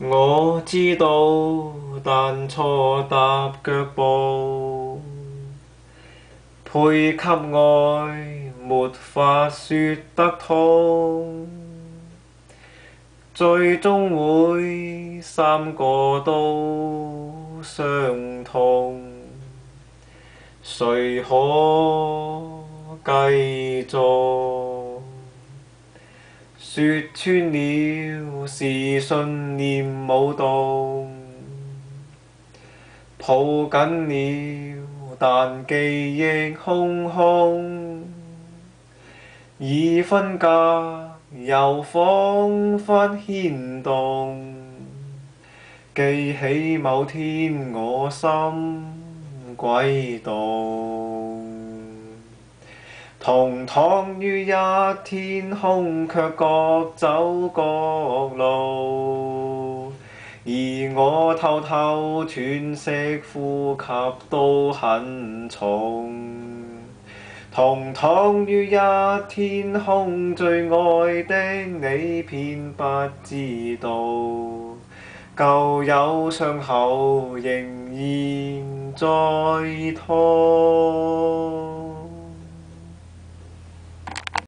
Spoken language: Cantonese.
我知道，但錯踏腳步，配給愛，沒法說得通，最終會三個都傷痛，誰可繼續？說穿了是信念舞動，抱緊了但記憶空空，已分隔又彷彿牽動，記起某天我心悸動。同躺於一天空，卻各走各路，而我偷偷喘息呼吸都很重。同躺於一天空，最愛的你偏不知道，舊有傷口仍然在痛。